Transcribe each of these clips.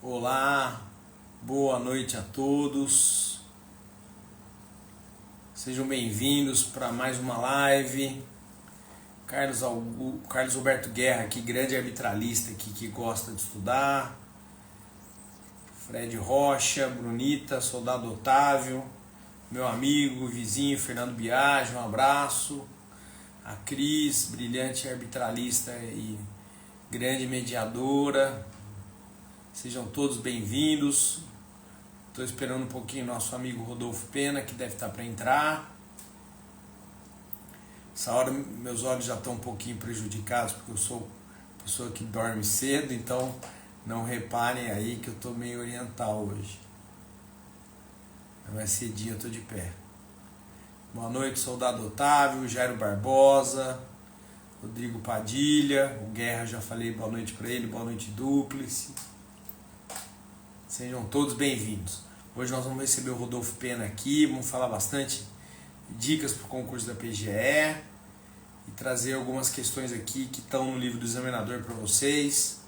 Olá, boa noite a todos. Sejam bem-vindos para mais uma live. Carlos Alberto Guerra aqui, grande arbitralista aqui que gosta de estudar. Fred Rocha, Brunita, Soldado Otávio, meu amigo, vizinho Fernando Biagi, um abraço. A Cris, brilhante arbitralista e grande mediadora. Sejam todos bem-vindos. Estou esperando um pouquinho nosso amigo Rodolfo Pena, que deve estar para entrar. Essa hora meus olhos já estão um pouquinho prejudicados, porque eu sou pessoa que dorme cedo, então não reparem aí que eu estou meio oriental hoje. Mas cedinho eu estou de pé. Boa noite, Soldado Otávio, Jairo Barbosa, Rodrigo Padilha, o Guerra, já falei boa noite para ele, boa noite Dúplice. Sejam todos bem-vindos. Hoje nós vamos receber o Rodolfo Pena aqui, vamos falar bastante dicas para o concurso da PGE e trazer algumas questões aqui que estão no livro do examinador para vocês,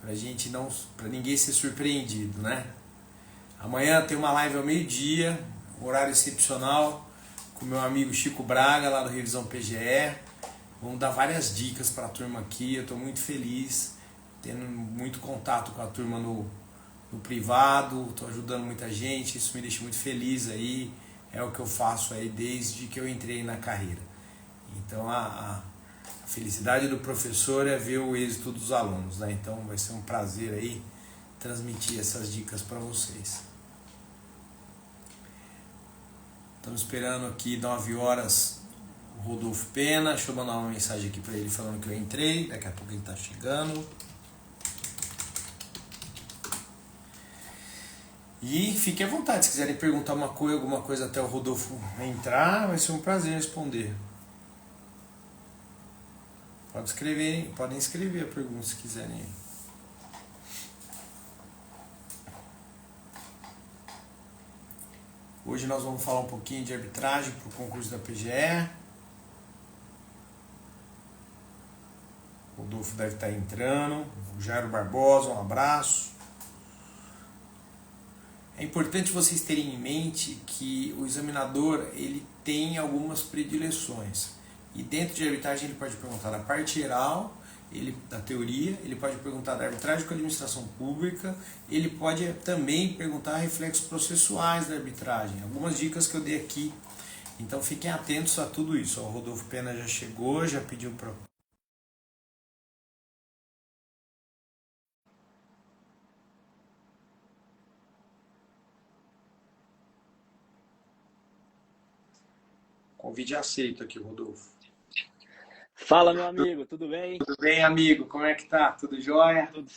para ninguém ser surpreendido, né? Amanhã tem uma live ao meio-dia, horário excepcional, com meu amigo Chico Braga, lá do Revisão PGE. Vamos dar várias dicas para a turma aqui, eu estou muito feliz, tendo muito contato com a turma no privado, estou ajudando muita gente, isso me deixa muito feliz aí, é o que eu faço aí desde que eu entrei na carreira. Então a felicidade do professor é ver o êxito dos alunos, né? Então vai ser um prazer aí transmitir essas dicas para vocês. Estamos esperando aqui 9 horas o Rodolfo Pena, deixa eu mandar uma mensagem aqui para ele falando que eu entrei, daqui a pouco ele está chegando. E fiquem à vontade, se quiserem perguntar alguma coisa até o Rodolfo entrar, vai ser um prazer responder. Podem escrever a pergunta se quiserem. Hoje nós vamos falar um pouquinho de arbitragem para o concurso da PGE. O Rodolfo deve estar entrando. O Jairo Barbosa, um abraço. É importante vocês terem em mente que o examinador ele tem algumas predileções. E dentro de arbitragem ele pode perguntar da parte geral, da teoria, ele pode perguntar da arbitragem com a administração pública, ele pode também perguntar reflexos processuais da arbitragem. Algumas dicas que eu dei aqui. Então fiquem atentos a tudo isso. O Rodolfo Pena já chegou, já pediu para... Convite aceito aqui, Rodolfo. Fala, meu amigo, tudo bem? Tudo bem, amigo? Como é que tá? Tudo jóia? Tudo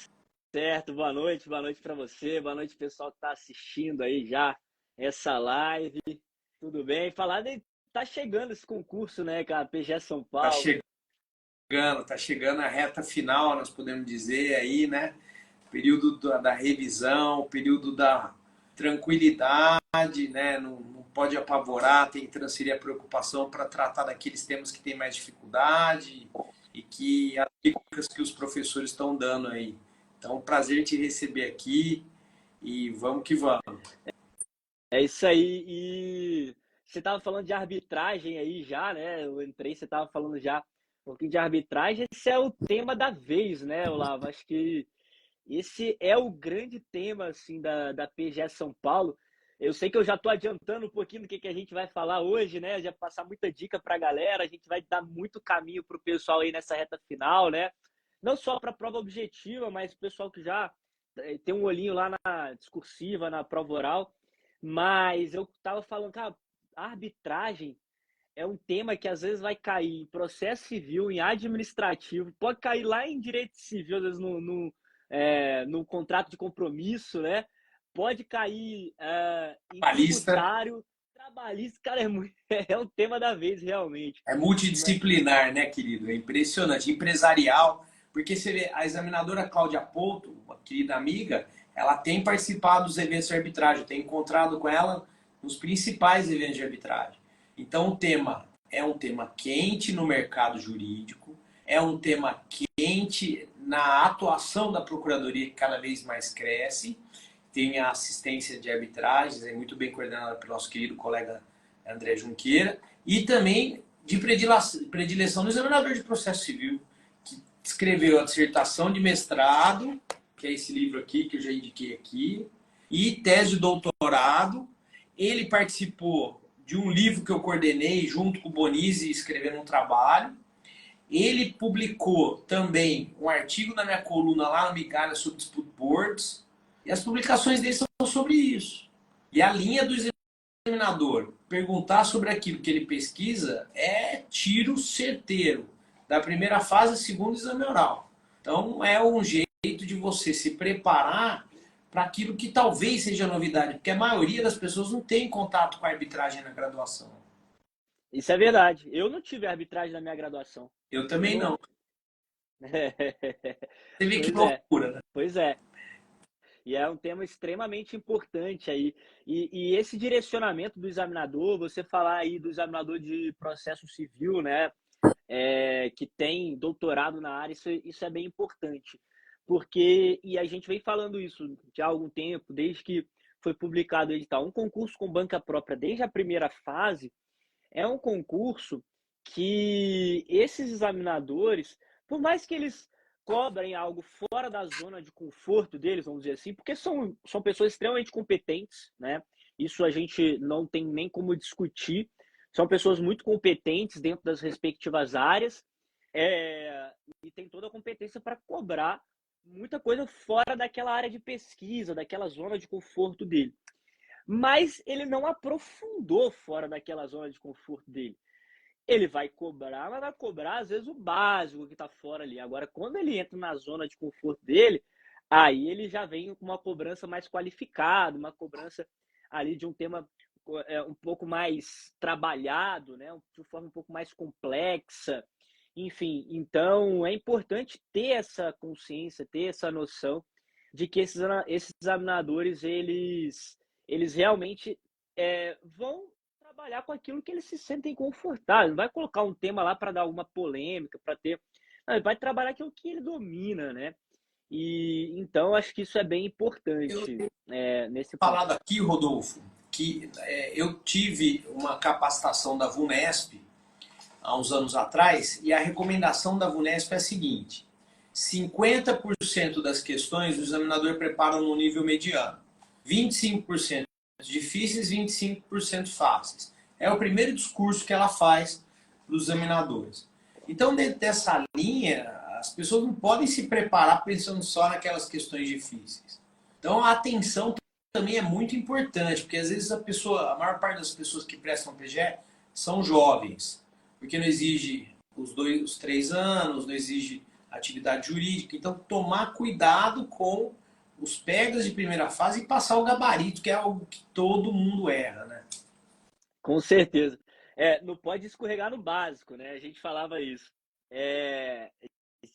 certo, boa noite para você, boa noite pessoal que está assistindo aí já essa live, tudo bem? Tá chegando esse concurso, né, cara, PGE São Paulo. Tá chegando a reta final, nós podemos dizer aí, né? Período da revisão, período da tranquilidade, né? Não pode apavorar, tem que transferir a preocupação para tratar daqueles temas que tem mais dificuldade e que as dicas que os professores estão dando aí. Então, prazer te receber aqui e vamos que vamos. É isso aí, e você tava falando de arbitragem aí já, né? Eu entrei, você tava falando já um pouquinho de arbitragem, esse é o tema da vez, né, Olavo? Acho que esse é o grande tema assim da PGE São Paulo. Eu sei que eu já estou adiantando um pouquinho do que a gente vai falar hoje, né? Já passar muita dica para a galera, a gente vai dar muito caminho para o pessoal aí nessa reta final, né? Não só para a prova objetiva, mas o pessoal que já tem um olhinho lá na discursiva, na prova oral. Mas eu estava falando, cara, a arbitragem é um tema que às vezes vai cair em processo civil, em administrativo, pode cair lá em direito civil, às vezes no contrato de compromisso, né? Pode cair em tributário, trabalhista, cara, é o tema da vez, realmente. É multidisciplinar, né, querido? É impressionante. Empresarial, porque você vê, a examinadora Cláudia Pouto, uma querida amiga, ela tem participado dos eventos de arbitragem, tem encontrado com ela nos principais eventos de arbitragem. Então o tema é um tema quente no mercado jurídico, é um tema quente na atuação da Procuradoria, que cada vez mais cresce. Tem a assistência de arbitragens, é muito bem coordenada pelo nosso querido colega André Junqueira, e também de predileção do examinador de processo civil, que escreveu a dissertação de mestrado, que é esse livro aqui, que eu já indiquei aqui, e tese de doutorado. Ele participou de um livro que eu coordenei junto com o Bonizzi, escrevendo um trabalho. Ele publicou também um artigo na minha coluna lá no Migalha sobre dispute boards, e as publicações dele são sobre isso. E a linha do examinador perguntar sobre aquilo que ele pesquisa é tiro certeiro, da primeira fase à segunda exame oral. Então é um jeito de você se preparar para aquilo que talvez seja novidade, porque a maioria das pessoas não tem contato com a arbitragem na graduação. Isso é verdade. Eu não tive arbitragem na minha graduação. Eu também não. Você vê que Pois é, loucura, né? pois é. E é um tema extremamente importante aí. E esse direcionamento do examinador, você falar aí do examinador de processo civil, né? Que tem doutorado na área, isso é bem importante. Porque, e a gente vem falando isso já há algum tempo, desde que foi publicado o edital. Um concurso com banca própria, desde a primeira fase, é um concurso que esses examinadores, por mais que eles cobrem algo fora da zona de conforto deles, vamos dizer assim, porque são pessoas extremamente competentes, né? Isso a gente não tem nem como discutir. São pessoas muito competentes dentro das respectivas áreas, e tem toda a competência para cobrar muita coisa fora daquela área de pesquisa, daquela zona de conforto dele. Mas ele não aprofundou fora daquela zona de conforto dele. Ele vai cobrar, mas vai cobrar às vezes o básico que está fora ali. Agora, quando ele entra na zona de conforto dele, aí ele já vem com uma cobrança mais qualificada, uma cobrança ali de um tema um pouco mais trabalhado, né? De forma um pouco mais complexa. Enfim, então é importante ter essa consciência, ter essa noção de que esses examinadores, eles realmente vão trabalhar com aquilo que eles se sentem confortáveis. Não vai colocar um tema lá para dar alguma polêmica, para ter. Não, ele vai trabalhar aquilo que ele domina, né? E então acho que isso é bem importante nesse ponto. Falado aqui, Rodolfo, que eu tive uma capacitação da VUNESP há uns anos atrás, e a recomendação da VUNESP é a seguinte: 50% das questões o examinador prepara no nível mediano, 25% difíceis, 25% fáceis. É o primeiro discurso que ela faz para os examinadores. Então, dentro dessa linha, as pessoas não podem se preparar pensando só naquelas questões difíceis. Então, a atenção também é muito importante, porque às vezes a maior parte das pessoas que prestam PGE são jovens, porque não exige os 3 anos, não exige atividade jurídica. Então, tomar cuidado com os pegas de primeira fase e passar o gabarito, que é algo que todo mundo erra, né? Com certeza. Não pode escorregar no básico, né? A gente falava isso.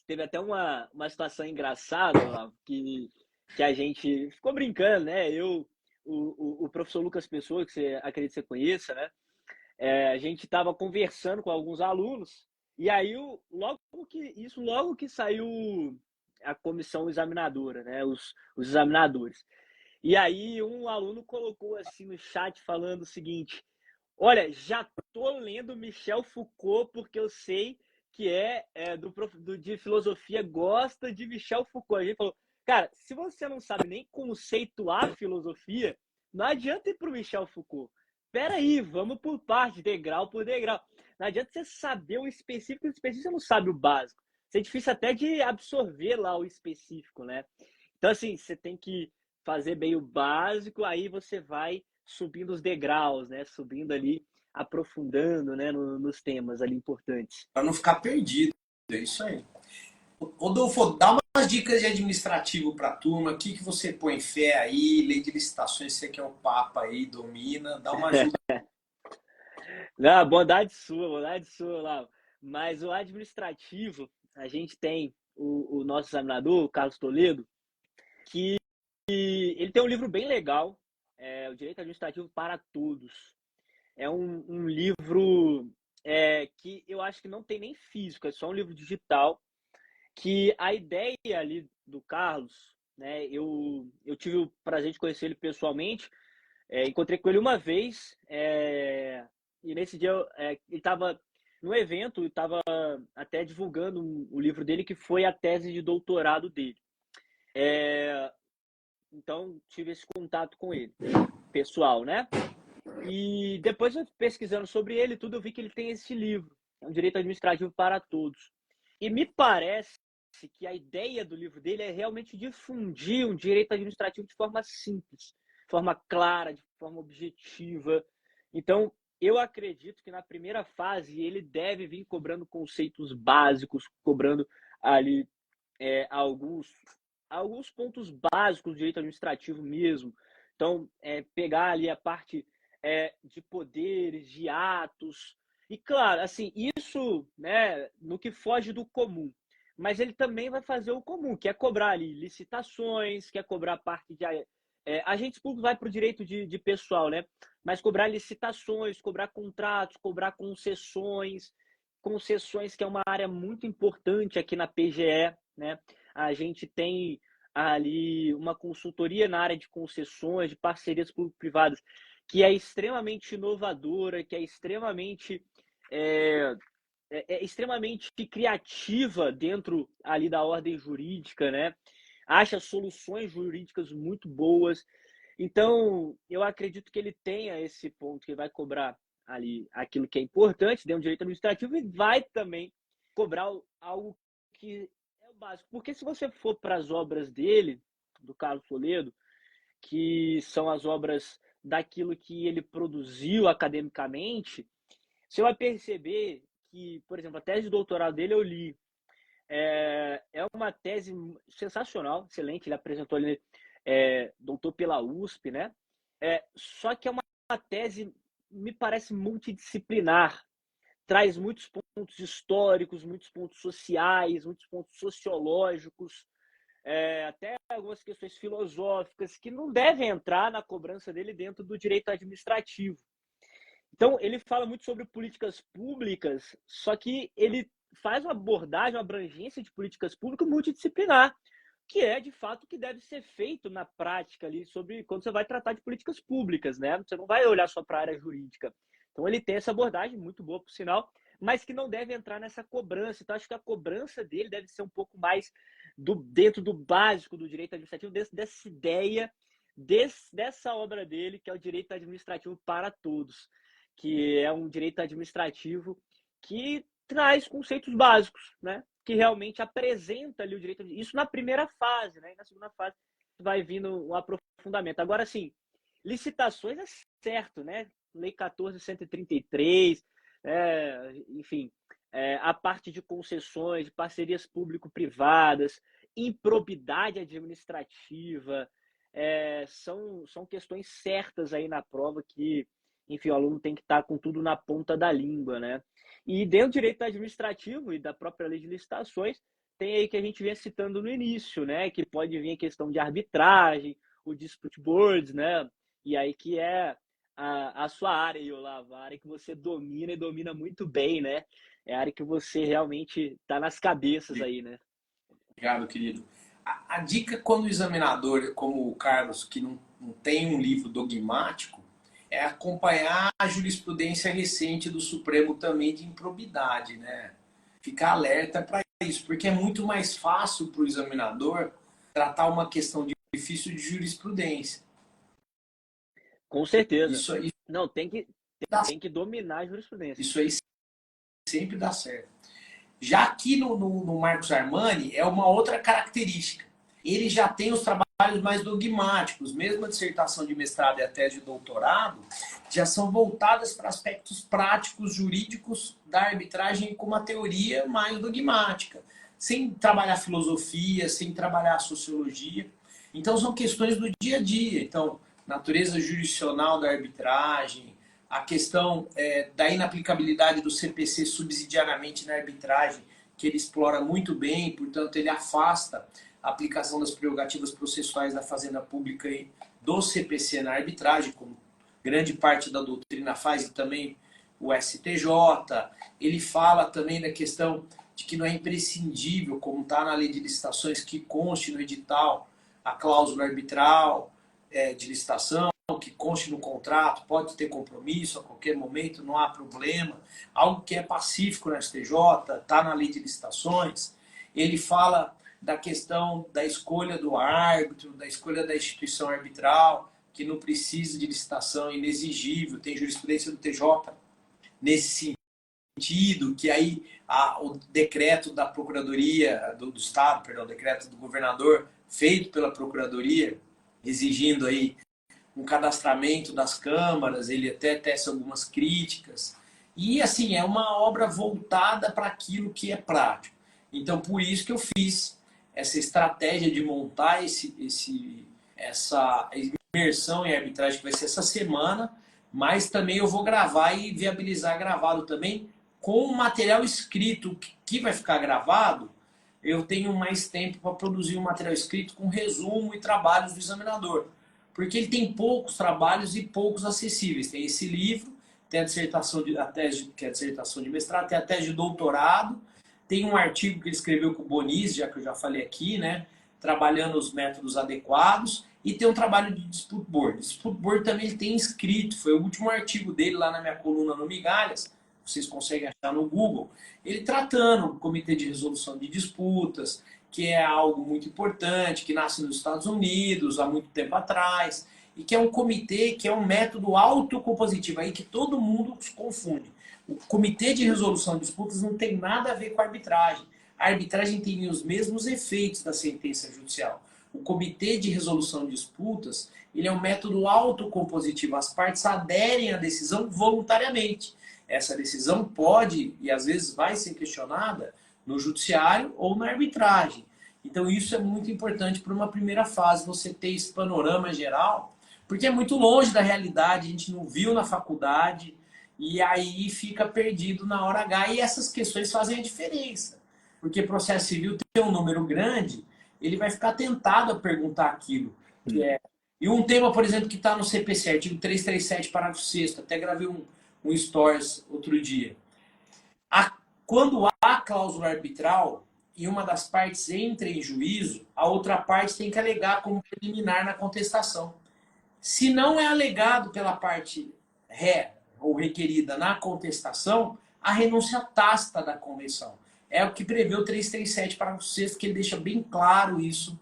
Teve até uma situação engraçada lá, que a gente ficou brincando, né? O professor Lucas Pessoa, que você acredita que você conheça, né? A gente estava conversando com alguns alunos, e aí logo que saiu a comissão examinadora, né? Os examinadores. E aí um aluno colocou assim no chat falando o seguinte: olha, já tô lendo Michel Foucault porque eu sei que de filosofia, gosta de Michel Foucault. A gente falou, cara, se você não sabe nem conceituar filosofia, não adianta ir pro Michel Foucault. Peraí, vamos por parte, degrau por degrau. Não adianta você saber o específico você não sabe o básico. Isso é difícil até de absorver lá o específico, né? Então, assim, você tem que fazer bem o básico, aí você vai subindo os degraus, né? Subindo ali, aprofundando, né? Nos temas ali importantes. Para não ficar perdido. É isso aí. Rodolfo, dá umas dicas de administrativo para a turma. O que você põe fé aí? Lei de licitações, você que é o Papa aí, domina. Dá uma ajuda. Não, bondade sua lá. Mas o administrativo, a gente tem o nosso examinador, o Carlos Toledo, que ele tem um livro bem legal, O Direito Administrativo para Todos. É um livro que eu acho que não tem nem físico, é só um livro digital. que a ideia ali do Carlos, né, eu tive o prazer de conhecer ele pessoalmente, encontrei com ele uma vez, e nesse dia ele estava no evento, estava até divulgando o livro dele, que foi a tese de doutorado dele. Então, tive esse contato com ele, pessoal, né? E depois, eu pesquisando sobre ele, tudo, eu vi que ele tem esse livro, é um Direito Administrativo para Todos. E me parece que a ideia do livro dele é realmente difundir um direito administrativo de forma simples, de forma clara, de forma objetiva. Então, eu acredito que na primeira fase ele deve vir cobrando conceitos básicos, cobrando ali alguns pontos básicos do direito administrativo mesmo. Então, pegar ali a parte de poderes, de atos. E, claro, assim, isso, né, no que foge do comum. Mas ele também vai fazer o comum, que é cobrar ali licitações, que é cobrar a parte de... agentes públicos vai para o direito de pessoal, né? Mas cobrar licitações, cobrar contratos, cobrar concessões. Concessões, que é uma área muito importante aqui na PGE, né? A gente tem ali uma consultoria na área de concessões, de parcerias público-privadas, que é extremamente inovadora, que é extremamente extremamente criativa dentro ali da ordem jurídica, né? Acha soluções jurídicas muito boas. Então, eu acredito que ele tenha esse ponto, que vai cobrar ali aquilo que é importante dentro do direito administrativo, e vai também cobrar algo que é o básico. Porque se você for para as obras dele, do Carlos Toledo, que são as obras daquilo que ele produziu academicamente, você vai perceber que, por exemplo, a tese de doutorado dele eu li. É uma tese sensacional, excelente. Ele apresentou ali, doutor pela USP, né? Só que é uma tese, me parece, multidisciplinar. Traz muitos pontos históricos, muitos pontos sociais, muitos pontos sociológicos, até algumas questões filosóficas que não devem entrar na cobrança dele dentro do direito administrativo. Então, ele fala muito sobre políticas públicas, só que ele faz uma abordagem, uma abrangência de políticas públicas multidisciplinar, que é, de fato, o que deve ser feito na prática ali, sobre quando você vai tratar de políticas públicas, né? Você não vai olhar só para a área jurídica. Então, ele tem essa abordagem, muito boa, por sinal, mas que não deve entrar nessa cobrança. Então, acho que a cobrança dele deve ser um pouco mais dentro do básico do direito administrativo, dessa ideia, dessa obra dele, que é o direito administrativo para todos, que é um direito administrativo que traz conceitos básicos, né? Que realmente apresenta ali o direito. Isso na primeira fase, né? E na segunda fase vai vindo um aprofundamento. Agora, sim, licitações é certo, né? Lei 14.133, enfim, a parte de concessões, de parcerias público-privadas, improbidade administrativa, são questões certas aí na prova que, enfim, o aluno tem que estar com tudo na ponta da língua, né? E dentro do direito administrativo e da própria lei de licitações, tem aí que a gente vinha citando no início, né? Que pode vir a questão de arbitragem, o dispute boards, né? E aí que é a sua área, Olavo, a área que você domina e domina muito bem, né? É a área que você realmente está nas cabeças aí, né? Obrigado, querido. A dica quando o examinador, como o Carlos, que não tem um livro dogmático, é acompanhar a jurisprudência recente do Supremo também de improbidade, né? Ficar alerta para isso, porque é muito mais fácil para o examinador tratar uma questão difícil de jurisprudência. Com certeza. Isso aí não, tem que dominar a jurisprudência. Isso aí sempre dá certo. Já aqui no Marcos Armani é uma outra característica. Ele já tem os trabalhos mais dogmáticos, mesmo a dissertação de mestrado e a tese de doutorado, já são voltadas para aspectos práticos, jurídicos da arbitragem com uma teoria mais dogmática, sem trabalhar filosofia, sem trabalhar sociologia. Então são questões do dia a dia. Então, natureza jurisdicional da arbitragem, a questão da inaplicabilidade do CPC subsidiariamente na arbitragem, que ele explora muito bem, portanto ele afasta a aplicação das prerrogativas processuais da Fazenda Pública e do CPC na arbitragem, como grande parte da doutrina faz, e também o STJ. Ele fala também da questão de que não é imprescindível, como está na lei de licitações, que conste no edital a cláusula arbitral de licitação, que conste no contrato, pode ter compromisso a qualquer momento, não há problema. Algo que é pacífico na STJ, está na lei de licitações. Ele fala da questão da escolha do árbitro, da escolha da instituição arbitral, que não precisa de licitação, é inexigível, tem jurisprudência do TJ nesse sentido, que aí o decreto da Procuradoria do Estado, perdão, o decreto do governador, feito pela Procuradoria, exigindo aí um cadastramento das câmaras, ele até tece algumas críticas. E, assim, é uma obra voltada para aquilo que é prático. Então, por isso que eu fiz essa estratégia de montar essa imersão em arbitragem, que vai ser essa semana, mas também eu vou gravar e viabilizar gravado também, com o material escrito que vai ficar gravado. Eu tenho mais tempo para produzir um material escrito com resumo e trabalhos do examinador. Porque ele tem poucos trabalhos e poucos acessíveis. Tem esse livro, tem a tese, que é a dissertação de mestrado, tem a tese de doutorado, tem um artigo que ele escreveu com o Bonizzi, já que eu já falei aqui, né, trabalhando os métodos adequados, e tem um trabalho de dispute board. Dispute board também ele tem escrito, foi o último artigo dele lá na minha coluna no Migalhas, vocês conseguem achar no Google, ele tratando o Comitê de Resolução de Disputas, que é algo muito importante, que nasce nos Estados Unidos há muito tempo atrás, e que é um comitê, que é um método autocompositivo, aí que todo mundo se confunde. O Comitê de Resolução de Disputas não tem nada a ver com a arbitragem. A arbitragem tem os mesmos efeitos da sentença judicial. O Comitê de Resolução de Disputas, ele é um método autocompositivo. As partes aderem à decisão voluntariamente. Essa decisão pode, e às vezes vai ser questionada, no judiciário ou na arbitragem. Então isso é muito importante para uma primeira fase, você ter esse panorama geral, porque é muito longe da realidade, a gente não viu na faculdade, e aí fica perdido na hora H, e essas questões fazem a diferença. Porque processo civil tem um número grande, ele vai ficar tentado a perguntar aquilo. Que é... E um tema, por exemplo, que está no CPC, artigo 337, parágrafo 6º, até gravei um stories outro dia. Quando há cláusula arbitral e uma das partes entra em juízo, a outra parte tem que alegar como preliminar na contestação. Se não é alegado pela parte ré ou requerida na contestação, a renúncia tácita da convenção. É o que prevê o 337, parágrafo 6º, que ele deixa bem claro isso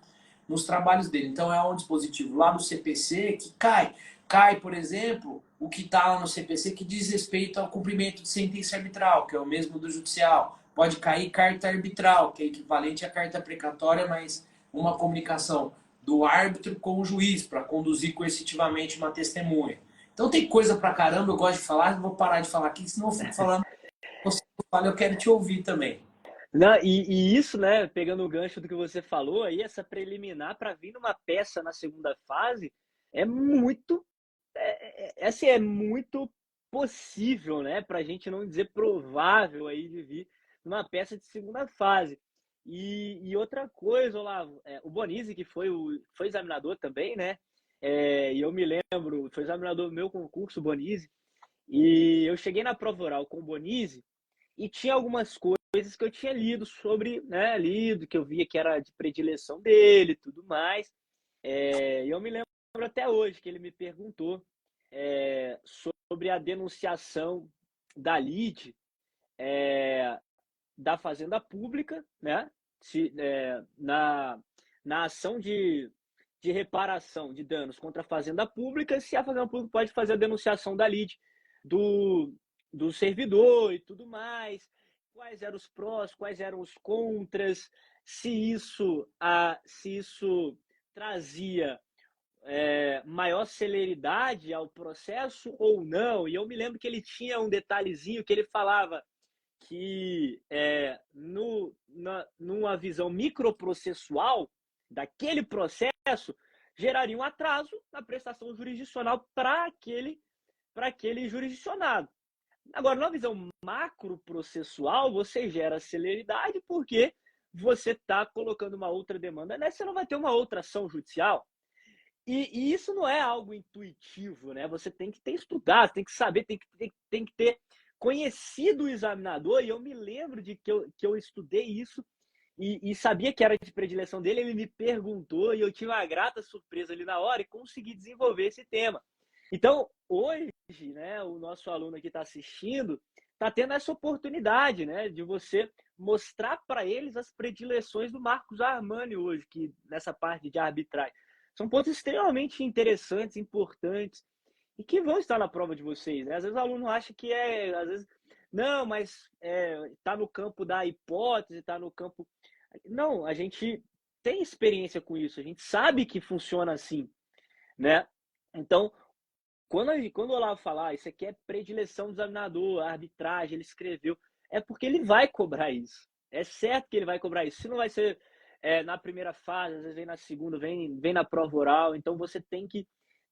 nos trabalhos dele. Então é um dispositivo lá do CPC que cai. Cai, por exemplo, o que está lá no CPC que diz respeito ao cumprimento de sentença arbitral, que é o mesmo do judicial. Pode cair carta arbitral, que é equivalente à carta precatória, mas uma comunicação do árbitro com o juiz para conduzir coercitivamente uma testemunha. Então tem coisa pra caramba, eu gosto de falar, vou parar de falar aqui, senão eu fico falando, você fala, eu quero te ouvir também. Não, e isso, né, pegando o gancho do que você falou aí, essa preliminar para vir numa peça na segunda fase é muito, assim, é muito possível, né, para a gente não dizer provável aí de vir numa peça de segunda fase. E outra coisa, Olavo, o Bonizzi, que foi examinador também, né, e eu me lembro, foi examinador do meu concurso, o Bonizzi, e eu cheguei na prova oral com o Bonizzi e tinha algumas coisas que eu tinha lido sobre, né, lido, que eu via que era de predileção dele e tudo mais. E eu me lembro até hoje que ele me perguntou sobre a denunciação da lide da Fazenda Pública, né, na ação de reparação de danos contra a Fazenda Pública, se a Fazenda Pública pode fazer a denunciação da lide do servidor e tudo mais, quais eram os prós, quais eram os contras, se isso trazia maior celeridade ao processo ou não. E eu me lembro que ele tinha um detalhezinho que ele falava que numa visão microprocessual daquele processo geraria um atraso na prestação jurisdicional para aquele jurisdicionado. Agora, na visão macroprocessual, você gera celeridade porque você está colocando uma outra demanda nessa, você não vai ter uma outra ação judicial. E isso não é algo intuitivo, né? Você tem que ter estudado, tem que saber, tem que ter conheci do examinador e eu me lembro de que eu estudei isso e sabia que era de predileção dele, ele me perguntou e eu tive uma grata surpresa ali na hora e consegui desenvolver esse tema. Então, hoje, né, o nosso aluno que está assistindo está tendo essa oportunidade, né, de você mostrar para eles as predileções do Marcos Armani hoje, que nessa parte de arbitragem. São pontos extremamente interessantes, importantes, e que vão estar na prova de vocês, né? Às vezes o aluno acha que às vezes, não, mas tá no campo da hipótese, tá no campo... Não, a gente tem experiência com isso, a gente sabe que funciona assim, né? Então, quando o Olavo falar, isso aqui é predileção do examinador, a arbitragem, ele escreveu, é porque ele vai cobrar isso. É certo que ele vai cobrar isso. Se não vai ser na primeira fase, às vezes vem na segunda, vem na prova oral, então você tem que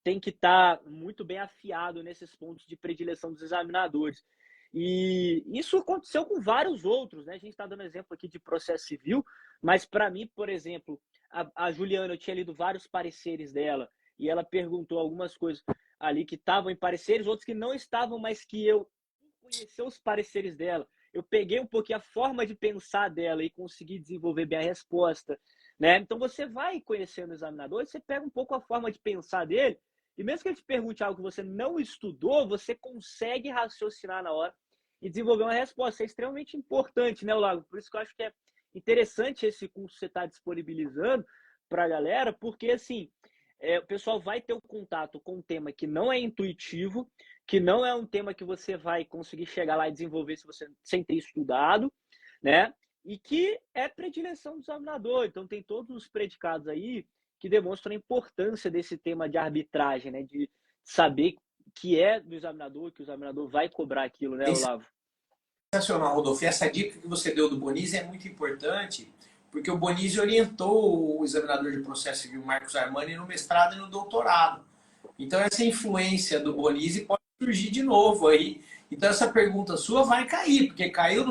estar muito bem afiado nesses pontos de predileção dos examinadores. E isso aconteceu com vários outros, né? A gente está dando exemplo aqui de processo civil, mas para mim, por exemplo, a Juliana, eu tinha lido vários pareceres dela e ela perguntou algumas coisas ali que estavam em pareceres, outros que não estavam, mas que eu conheci os pareceres dela. Eu peguei um pouquinho a forma de pensar dela e consegui desenvolver bem a resposta, né? Então você vai conhecendo o examinador, você pega um pouco a forma de pensar dele, e mesmo que ele te pergunte algo que você não estudou, você consegue raciocinar na hora e desenvolver uma resposta. Isso é extremamente importante, né, Olago? Por isso que eu acho que é interessante esse curso que você está disponibilizando para a galera, porque assim, o pessoal vai ter um contato com um tema que não é intuitivo, que não é um tema que você vai conseguir chegar lá e desenvolver se você sem ter estudado, né? E que é predileção do examinador. Então tem todos os predicados aí que demonstram a importância desse tema de arbitragem, né? De saber que é do examinador, que o examinador vai cobrar aquilo, né, Olavo? Sensacional, Rodolfo. E essa dica que você deu do Bonizzi é muito importante, porque o Bonizzi orientou o examinador de processo civil Marcos Armani no mestrado e no doutorado. Então essa influência do Bonizzi pode surgir de novo aí. Então essa pergunta sua vai cair, porque caiu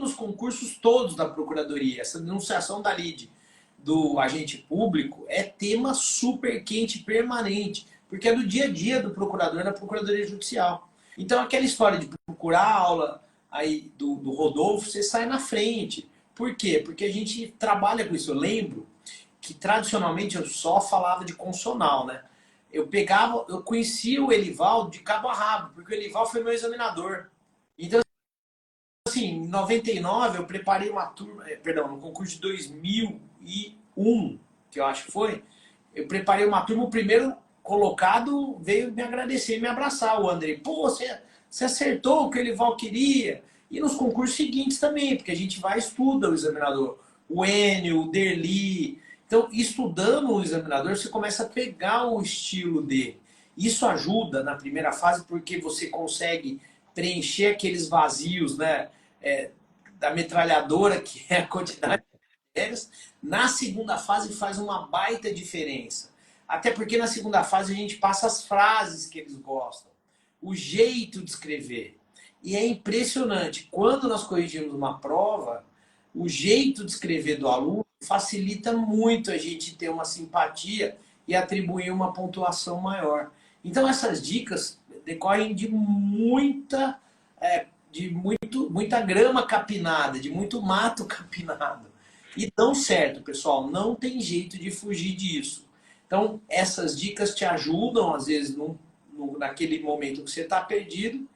nos concursos todos da Procuradoria. Essa denunciação da lide do agente público é tema super quente permanente, porque é do dia a dia do procurador na Procuradoria Judicial. Então aquela história de procurar aula aí do Rodolfo, você sai na frente. Por quê? Porque a gente trabalha com isso. Eu lembro que tradicionalmente eu só falava de consonal, né? Eu conhecia o Elivaldo de cabo a rabo, porque o Elivaldo foi meu examinador. Então, assim, em 99 eu preparei uma turma, perdão, no concurso de 2001, que eu acho que foi, eu preparei uma turma, o primeiro colocado veio me agradecer, me abraçar, o André. Pô, você acertou o que o Elival queria. E nos concursos seguintes também, porque a gente vai e estuda o examinador. O Enio, o Derli. Então, estudando o examinador, você começa a pegar o estilo dele. Isso ajuda na primeira fase, porque você consegue preencher aqueles vazios, né? Da metralhadora, que é a quantidade de matérias. Na segunda fase faz uma baita diferença. Até porque na segunda fase a gente passa as frases que eles gostam, o jeito de escrever. E é impressionante, quando nós corrigimos uma prova, o jeito de escrever do aluno facilita muito a gente ter uma simpatia e atribuir uma pontuação maior. Então essas dicas decorrem de muita grama capinada, de muito mato capinado. E dão certo, pessoal, não tem jeito de fugir disso. Então, essas dicas te ajudam, às vezes, naquele momento que você está perdido,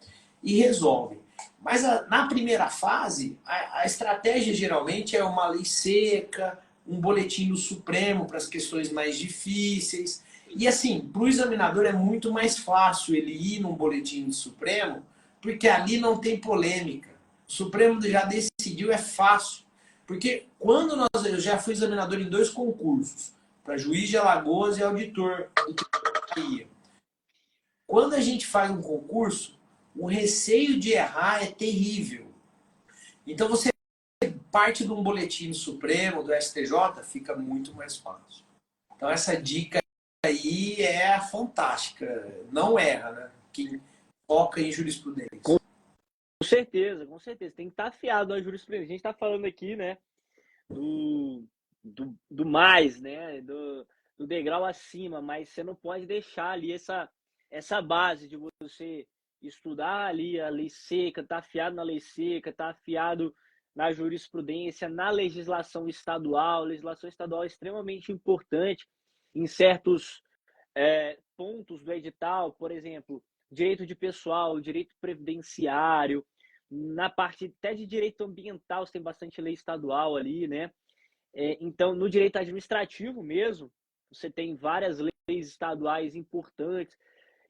e resolvem. Mas na primeira fase, a estratégia geralmente é uma lei seca, um boletim do Supremo para as questões mais difíceis. E assim, para o examinador é muito mais fácil ele ir num boletim do Supremo, porque ali não tem polêmica. O Supremo já decidiu, é fácil. Porque eu já fui examinador em 2 concursos, para juiz de Alagoas e auditor do Bahia. Quando a gente faz um concurso, o receio de errar é terrível. Então você parte de um boletim do Supremo, do STJ, fica muito mais fácil. Então essa dica aí é fantástica. Não erra, né? Quem foca em jurisprudência. Com certeza, com certeza. Tem que estar afiado à jurisprudência. A gente está falando aqui, né, do mais, né, do degrau acima, mas você não pode deixar ali essa base de você estudar ali a lei seca, tá afiado na lei seca, tá afiado na jurisprudência, na legislação estadual. A legislação estadual é extremamente importante em certos pontos do edital, por exemplo, direito de pessoal, direito previdenciário, na parte até de direito ambiental, você tem bastante lei estadual ali, né? Então, no direito administrativo mesmo, você tem várias leis estaduais importantes.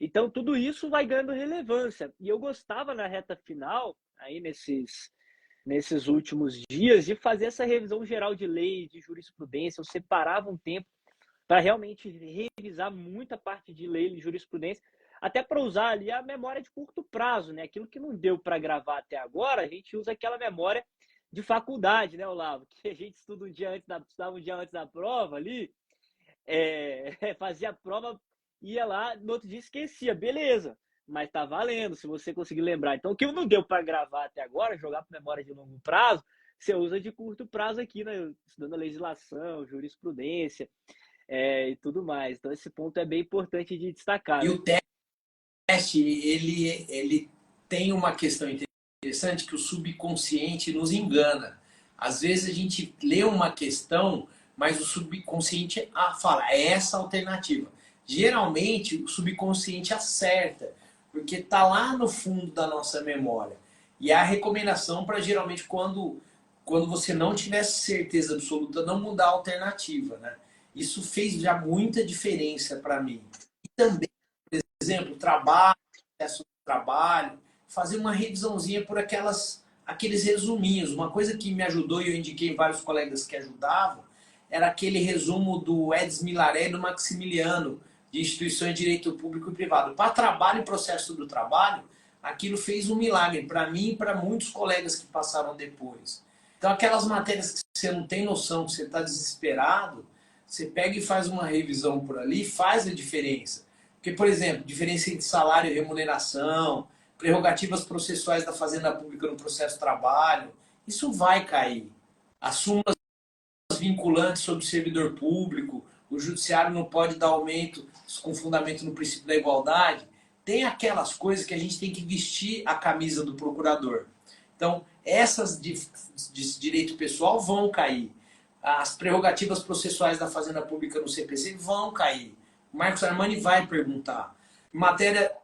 Então, tudo isso vai ganhando relevância. E eu gostava na reta final, aí nesses últimos dias, de fazer essa revisão geral de lei, de jurisprudência. Eu separava um tempo para realmente revisar muita parte de lei e jurisprudência, até para usar ali a memória de curto prazo, né? Aquilo que não deu para gravar até agora, a gente usa aquela memória de faculdade, né, Olavo? Que a gente estudava um dia antes da prova ali, fazia a prova, ia lá, no outro dia esquecia, beleza, mas tá valendo se você conseguir lembrar. Então, o que não deu para gravar até agora, jogar para memória de longo prazo, você usa de curto prazo aqui, né? Estudando a legislação, jurisprudência, e tudo mais. Então, esse ponto é bem importante de destacar, E né? o teste, ele tem uma questão interessante que o subconsciente nos engana. Às vezes a gente lê uma questão, mas o subconsciente fala, é essa a alternativa. Geralmente o subconsciente acerta, porque está lá no fundo da nossa memória. E a recomendação para geralmente quando você não tiver certeza absoluta, não mudar a alternativa, né? Isso fez já muita diferença para mim. E também, por exemplo, trabalho, acesso ao trabalho, fazer uma revisãozinha por aqueles resuminhos. Uma coisa que me ajudou e eu indiquei vários colegas que ajudavam, era aquele resumo do Edson Milaré e do Maximiliano, de instituições de direito público e privado. Para trabalho e processo do trabalho, aquilo fez um milagre para mim e para muitos colegas que passaram depois. Então, aquelas matérias que você não tem noção, que você está desesperado, você pega e faz uma revisão por ali, faz a diferença. Porque, por exemplo, diferença entre salário e remuneração, prerrogativas processuais da Fazenda Pública no processo de trabalho, isso vai cair. As súmulas vinculantes sobre o servidor público, o judiciário não pode dar aumento com fundamento no princípio da igualdade. Tem aquelas coisas que a gente tem que vestir a camisa do procurador. Então, essas de direito pessoal vão cair. As prerrogativas processuais da Fazenda Pública no CPC vão cair. O Marcos Armani vai perguntar. Em matéria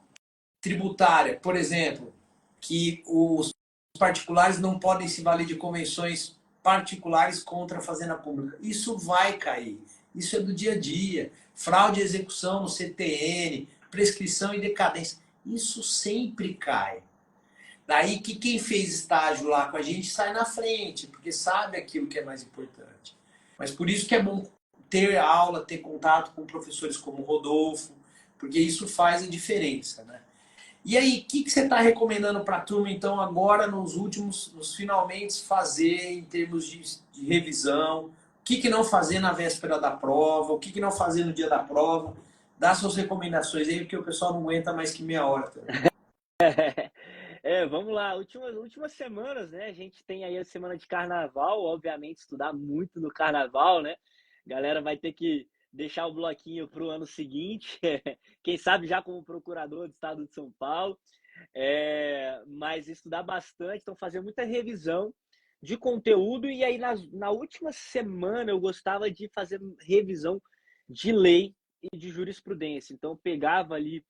tributária, por exemplo, que os particulares não podem se valer de convenções particulares contra a Fazenda Pública. Isso vai cair. Isso é do dia a dia. Fraude e execução no CTN, prescrição e decadência. Isso sempre cai. Daí que quem fez estágio lá com a gente sai na frente, porque sabe aquilo que é mais importante. Mas por isso que é bom ter aula, ter contato com professores como o Rodolfo, porque isso faz a diferença, né? E aí, o que você está recomendando para a turma, então, agora, nos finalmente, fazer em termos de revisão? O que não fazer na véspera da prova? O que não fazer no dia da prova? Dá suas recomendações aí, porque o pessoal não aguenta mais que meia hora também. Vamos lá. Últimas semanas, né? A gente tem aí a semana de carnaval, obviamente, estudar muito no carnaval, né? A galera vai ter que deixar o bloquinho para o ano seguinte, quem sabe já como procurador do estado de São Paulo, mas estudar bastante, então fazer muita revisão de conteúdo. E aí na última semana eu gostava de fazer revisão de lei e de jurisprudência. Então eu pegava ali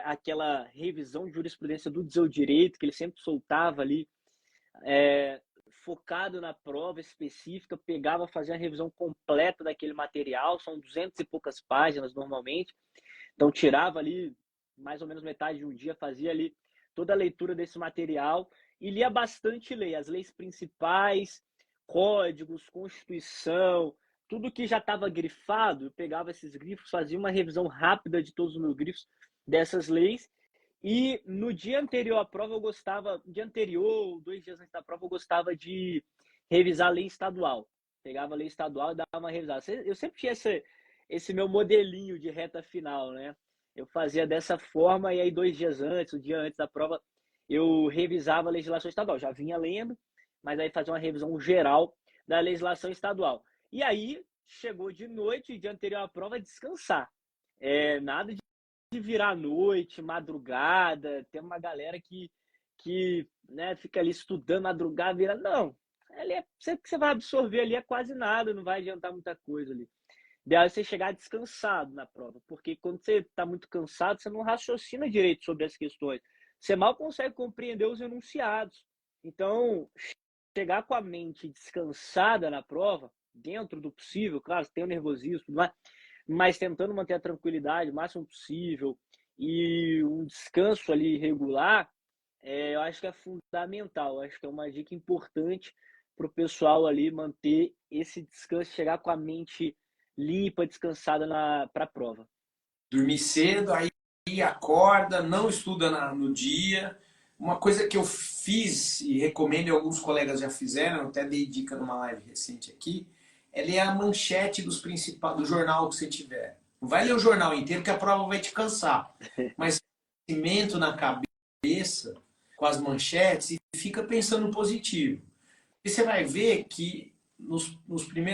aquela revisão de jurisprudência do Dizer o Direito, que ele sempre soltava ali, focado na prova específica, pegava, fazia a revisão completa daquele material, são 200 e poucas páginas normalmente, então tirava ali mais ou menos metade de um dia, fazia ali toda a leitura desse material e lia bastante lei, as leis principais, códigos, Constituição, tudo que já estava grifado, eu pegava esses grifos, fazia uma revisão rápida de todos os meus grifos dessas leis. E no dia anterior à prova, dia anterior, 2 dias antes da prova, eu gostava de revisar a lei estadual. Pegava a lei estadual e dava uma revisada. Eu sempre tinha esse meu modelinho de reta final, né? Eu fazia dessa forma e aí 2 dias antes, o dia antes da prova, eu revisava a legislação estadual. Já vinha lendo, mas aí fazia uma revisão geral da legislação estadual. E aí chegou de noite, dia anterior à prova, descansar. Nada de virar à noite, madrugada, tem uma galera que né, fica ali estudando madrugada, vira. Não, ali é, sempre que você vai absorver ali é quase nada, não vai adiantar muita coisa ali. Ideal é você chegar descansado na prova, porque quando você está muito cansado, você não raciocina direito sobre as questões. Você mal consegue compreender os enunciados. Então, chegar com a mente descansada na prova, dentro do possível, claro, tem o nervosismo, tudo mais, mas tentando manter a tranquilidade o máximo possível e um descanso ali regular, eu acho que é fundamental. Eu acho que é uma dica importante para o pessoal ali manter esse descanso, chegar com a mente limpa, descansada para a prova. Dormir cedo, aí acorda, não estuda no dia. Uma coisa que eu fiz e recomendo, e alguns colegas já fizeram, eu até dei dica numa live recente aqui, é ler a manchete dos principais, do jornal que você tiver. Não vai ler o jornal inteiro que a prova vai te cansar. Mas conhecimento na cabeça, com as manchetes, e fica pensando positivo. E você vai ver que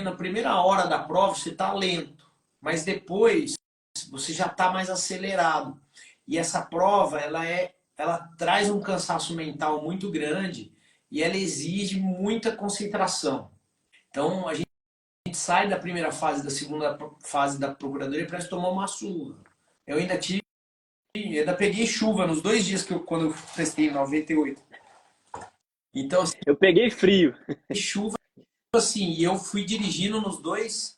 na primeira hora da prova você está lento, mas depois você já está mais acelerado. E essa prova, ela traz um cansaço mental muito grande e ela exige muita concentração. Então, a gente sai da primeira fase, da segunda fase da procuradoria para tomar uma surra. Eu ainda peguei chuva nos 2 dias quando eu testei em 98. Então, assim, Eu peguei frio. chuva, assim, e eu fui dirigindo nos dois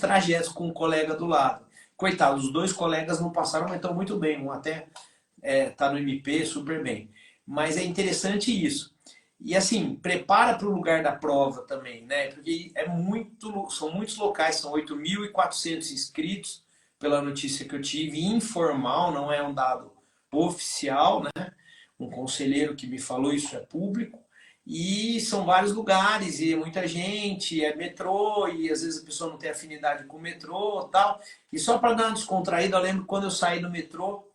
trajetos com um colega do lado. Coitado, os 2 colegas não passaram, mas estão muito bem. Um até tá no MP, super bem. Mas é interessante isso. E assim, prepara para o lugar da prova também, né? Porque são muitos locais, são 8.400 inscritos, pela notícia que eu tive, informal, não é um dado oficial, né? Um conselheiro que me falou, isso é público. E são vários lugares, e é muita gente, é metrô, e às vezes a pessoa não tem afinidade com o metrô e tal. E só para dar uma descontraída, eu lembro quando eu saí do metrô,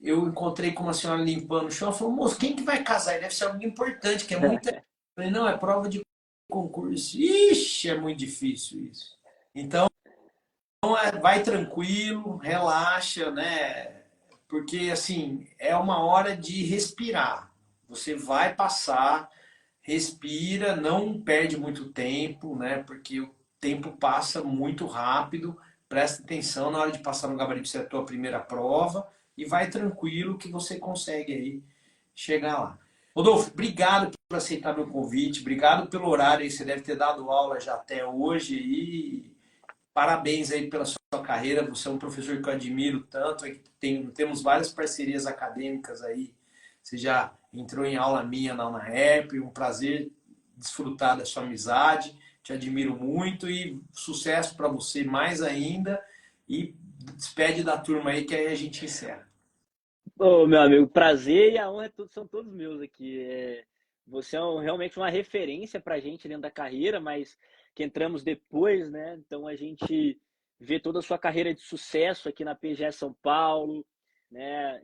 eu encontrei com uma senhora limpando o chão, ela falou, moço, quem que vai casar? Deve ser alguém importante, que é muita... Eu falei, não, é prova de concurso. Ixi, é muito difícil isso. Então, vai tranquilo, relaxa, né? Porque, assim, é uma hora de respirar. Você vai passar, respira, não perde muito tempo, né? Porque o tempo passa muito rápido. Presta atenção na hora de passar no gabarito, se é a tua primeira prova, e vai tranquilo que você consegue aí chegar lá. Rodolfo, obrigado por aceitar meu convite, obrigado pelo horário aí, você deve ter dado aula já até hoje e parabéns aí pela sua carreira, você é um professor que eu admiro tanto, temos várias parcerias acadêmicas aí, você já entrou em aula minha na UNAERP, um prazer desfrutar da sua amizade, te admiro muito e sucesso para você mais ainda e despede da turma aí que aí a gente encerra. Ô, meu amigo, prazer e a honra são todos meus aqui. Você é realmente uma referência para a gente dentro da carreira, mas que entramos depois, né? Então a gente vê toda a sua carreira de sucesso aqui na PGE São Paulo, né?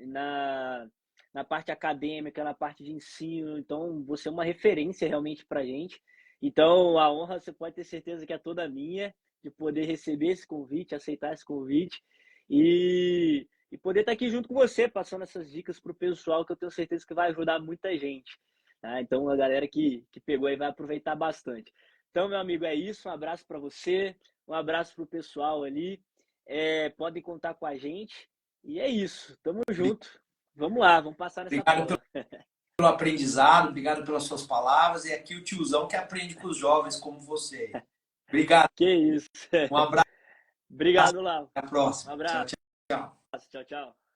Na parte acadêmica, na parte de ensino. Então você é uma referência realmente para a gente. Então a honra você pode ter certeza que é toda minha de poder receber esse convite, aceitar esse convite e poder estar aqui junto com você, passando essas dicas para o pessoal, que eu tenho certeza que vai ajudar muita gente. Tá? Então, a galera que pegou aí vai aproveitar bastante. Então, meu amigo, é isso. Um abraço para você, um abraço para o pessoal ali. Podem contar com a gente. E é isso. Tamo junto. Vamos lá, vamos passar nessa Obrigado prova. pelo aprendizado, obrigado pelas suas palavras. E aqui o tiozão que aprende com os jovens como você. Obrigado. Que isso. Um abraço. Obrigado, Lau. Até a Um próxima. Tchau, abraço. tchau. Tchau, tchau.